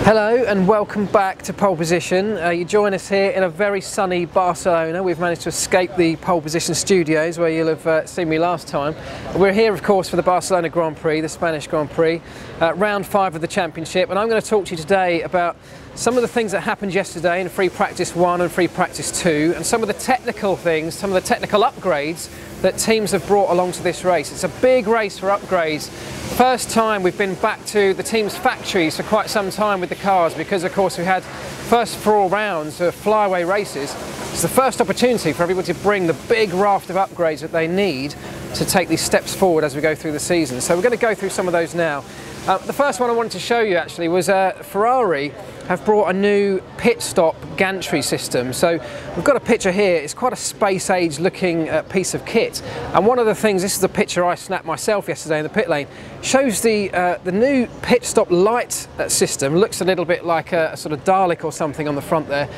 Hello and welcome back to Pole Position. You join us here in a very sunny Barcelona. We've managed to escape the Pole Position studios where you'll have seen me last time. We're here of course for the Barcelona Grand Prix, the Spanish Grand Prix, round 5 of the championship, and I'm going to talk to you today about some of the things that happened yesterday in free practice 1 and free practice 2, and some of the technical things, some of the technical upgrades that teams have brought along to this race. It's a big race for upgrades. First time we've been back to the team's factories for quite some time with the cars, because of course we had first 4 rounds of flyaway races. It's the first opportunity for everybody to bring the big raft of upgrades that they need to take these steps forward as we go through the season. So we're going to go through some of those now. The first one I wanted to show you actually was Ferrari have brought a new Pitstop gantry system. So we've got a picture here. It's quite a space age looking piece of kit, and one of the things, this is a picture I snapped myself yesterday in the pit lane, shows the new Pitstop light system. Looks a little bit like a sort of Dalek or something on the front there,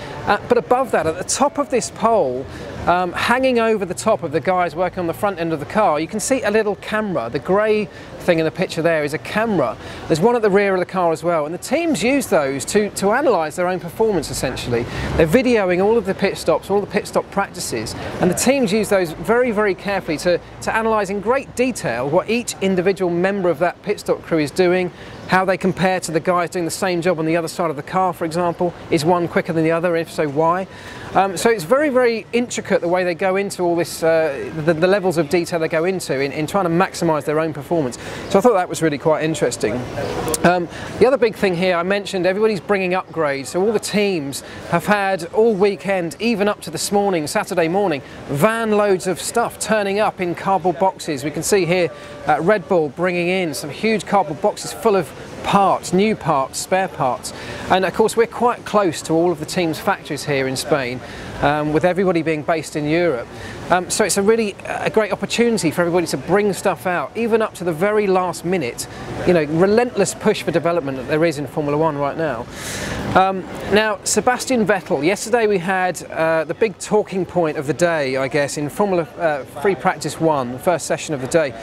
but above that, at the top of this pole, hanging over the top of the guys working on the front end of the car, you can see a little camera. The grey thing in the picture there is a camera. There's one at the rear of the car as well, and the teams use those to analyse their own performance essentially. They're videoing all of the pit stops, all the pit stop practices, and the teams use those very, very carefully to analyse in great detail what each individual member of that pit stop crew is doing, how they compare to the guys doing the same job on the other side of the car, for example. Is one quicker than the other? If so, why? So it's very, very intricate the way they go into all this, the levels of detail they go into in trying to maximise their own performance. So I thought that was really quite interesting. The other big thing here, I mentioned everybody's bringing upgrades. So all the teams have had all weekend, even up to this morning, Saturday morning, van loads of stuff turning up in cardboard boxes. We can see here Red Bull bringing in some huge cardboard boxes full of parts, new parts, spare parts, and of course we're quite close to all of the team's factories here in Spain, with everybody being based in Europe. So it's a great opportunity for everybody to bring stuff out, even up to the very last minute. You know, relentless push for development that there is in Formula 1 right now. Now, Sebastian Vettel, yesterday we had the big talking point of the day, I guess, in Formula Free Practice 1, the first session of the day,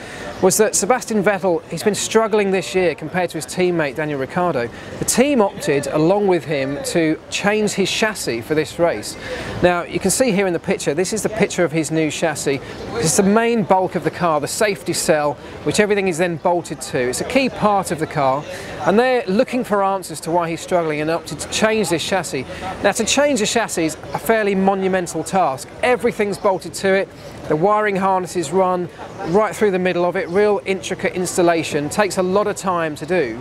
was that Sebastian Vettel, he's been struggling this year compared to his teammate Daniel Ricciardo. The team opted, along with him, to change his chassis for this race. Now, you can see here in the picture, this is the picture of his new chassis. It's the main bulk of the car, the safety cell, which everything is then bolted to. It's a key part of the car, and they're looking for answers to why he's struggling and opted to change this chassis. Now, to change the chassis is a fairly monumental task. Everything's bolted to it. The wiring harnesses run right through the middle of it, real intricate installation, takes a lot of time to do.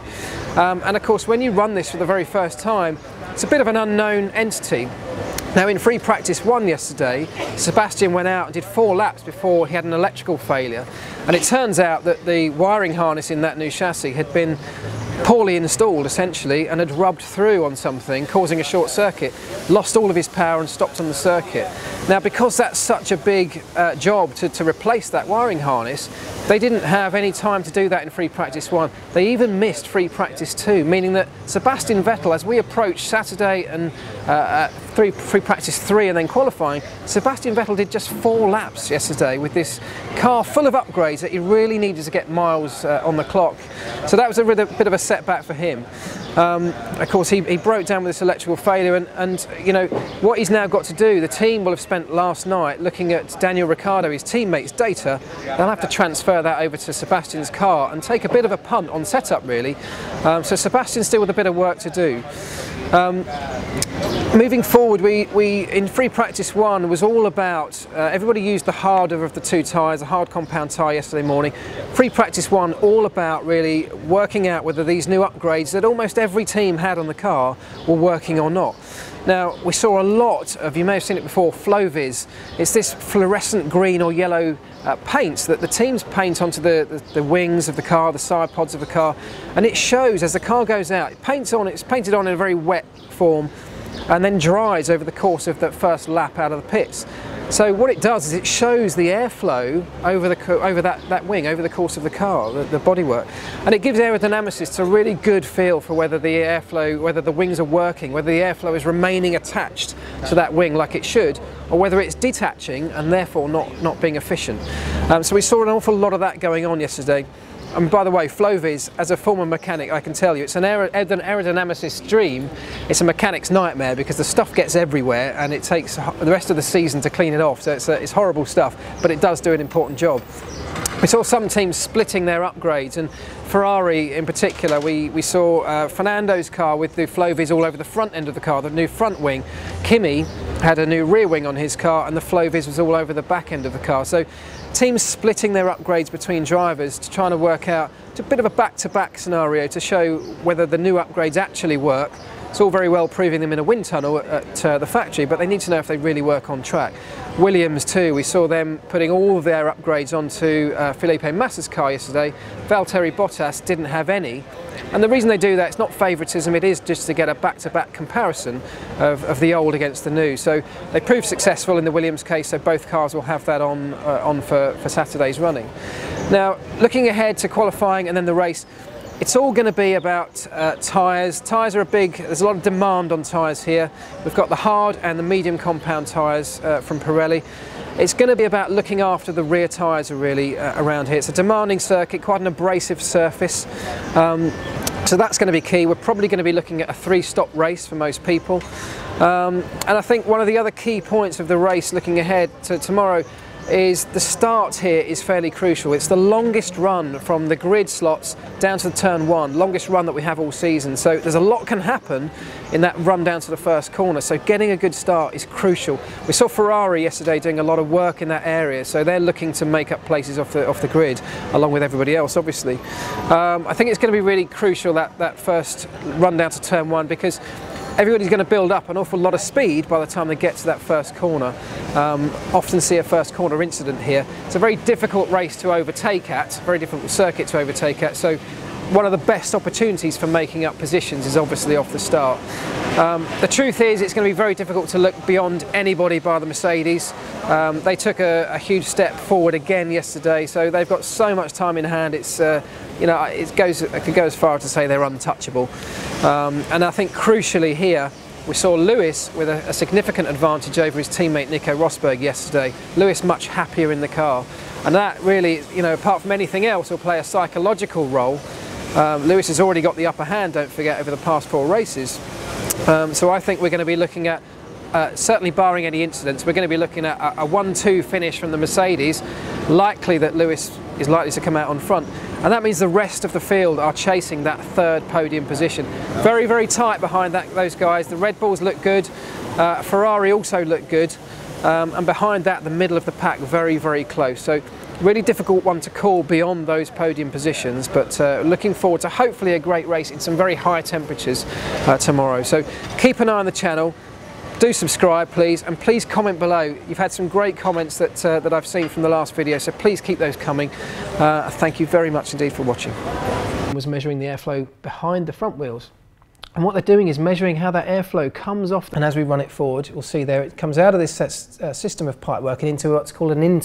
And of course, when you run this for the very first time, it's a bit of an unknown entity. Now, in free practice 1 yesterday, Sebastian went out and did 4 laps before he had an electrical failure, and it turns out that the wiring harness in that new chassis had been poorly installed essentially, and had rubbed through on something, causing a short circuit, lost all of his power and stopped on the circuit. Now, because that's such a big job to replace that wiring harness, they didn't have any time to do that in free practice 1. They even missed free practice 2, meaning that Sebastian Vettel, as we approach Saturday and free practice 3 and then qualifying, Sebastian Vettel did just 4 laps yesterday with this car full of upgrades that he really needed to get miles on the clock. So that was a bit of a setback for him. Of course, he broke down with this electrical failure, and you know what he's now got to do. The team will have spent last night looking at Daniel Ricciardo, his teammate's data. They'll have to transfer that over to Sebastian's car and take a bit of a punt on setup, really. So Sebastian's still with a bit of work to do. Moving forward, we in free practice 1 was all about everybody used the harder of the 2 tyres, the hard compound tyre yesterday morning. Free practice 1 all about really working out whether these new upgrades that almost every team had on the car were working or not. Now, we saw a lot of, you may have seen it before, FloVis. It's this fluorescent green or yellow paints that the teams paint onto the wings of the car, the side pods of the car, and it shows as the car goes out. It's painted on in a very wet form, and then dries over the course of that first lap out of the pits. So what it does is it shows the airflow over that wing, over the course of the car, the bodywork, and it gives aerodynamicists a really good feel for whether the airflow, whether the wings are working, whether the airflow is remaining attached to that wing like it should, or whether it's detaching and therefore not being efficient. So we saw an awful lot of that going on yesterday. And by the way, FloVis, as a former mechanic, I can tell you, it's an aerodynamicist's dream. It's a mechanic's nightmare because the stuff gets everywhere and it takes the rest of the season to clean it off. So it's horrible stuff, but it does do an important job. We saw some teams splitting their upgrades, and Ferrari in particular, we saw Fernando's car with the FloVis all over the front end of the car, the new front wing. Kimi had a new rear wing on his car and the FloVis was all over the back end of the car. So teams splitting their upgrades between drivers to try to work out, it's a bit of a back-to-back scenario to show whether the new upgrades actually work. It's all very well proving them in a wind tunnel at the factory, but they need to know if they really work on track. Williams too, we saw them putting all of their upgrades onto Felipe Massa's car yesterday. Valtteri Bottas didn't have any. And the reason they do that, it's not favouritism, it is just to get a back-to-back comparison of the old against the new. So they proved successful in the Williams case, so both cars will have that on for Saturday's running. Now, looking ahead to qualifying and then the race, it's all going to be about tyres. Tyres are there's a lot of demand on tyres here. We've got the hard and the medium compound tyres from Pirelli. It's going to be about looking after the rear tyres really around here. It's a demanding circuit, quite an abrasive surface. So that's going to be key. We're probably going to be looking at a 3-stop race for most people. And I think one of the other key points of the race looking ahead to tomorrow is the start here is fairly crucial. It's the longest run from the grid slots down to the turn 1, longest run that we have all season. So there's a lot can happen in that run down to the first corner. So getting a good start is crucial. We saw Ferrari yesterday doing a lot of work in that area. So they're looking to make up places off the grid, along with everybody else, obviously. I think it's going to be really crucial that first run down to turn 1, because everybody's going to build up an awful lot of speed by the time they get to that first corner. Often see a first corner incident here. It's a very difficult race to overtake at, very difficult circuit to overtake at, so one of the best opportunities for making up positions is obviously off the start. The truth is it's going to be very difficult to look beyond anybody by the Mercedes. They took a huge step forward again yesterday, so they've got so much time in hand. It's you know, I could go as far as to say they're untouchable. And I think crucially here, we saw Lewis with a significant advantage over his teammate Nico Rosberg yesterday. Lewis much happier in the car, and that really, you know, apart from anything else, will play a psychological role. Lewis has already got the upper hand, don't forget, over the past 4 races. So I think we're going to be looking at, certainly barring any incidents, we're going to be looking at a 1-2 finish from the Mercedes. Likely that Lewis is likely to come out on front, and that means the rest of the field are chasing that 3rd podium position. Very, very tight behind those guys. The Red Bulls look good, Ferrari also look good, and behind that the middle of the pack very, very close. So really difficult one to call beyond those podium positions, but looking forward to hopefully a great race in some very high temperatures tomorrow. So keep an eye on the channel. Do subscribe please, and please comment below. You've had some great comments that I've seen from the last video, so please keep those coming. Thank you very much indeed for watching. Was measuring the airflow behind the front wheels, and what they're doing is measuring how that airflow comes off, and as we run it forward, we'll see there it comes out of this system of pipework and into what's called an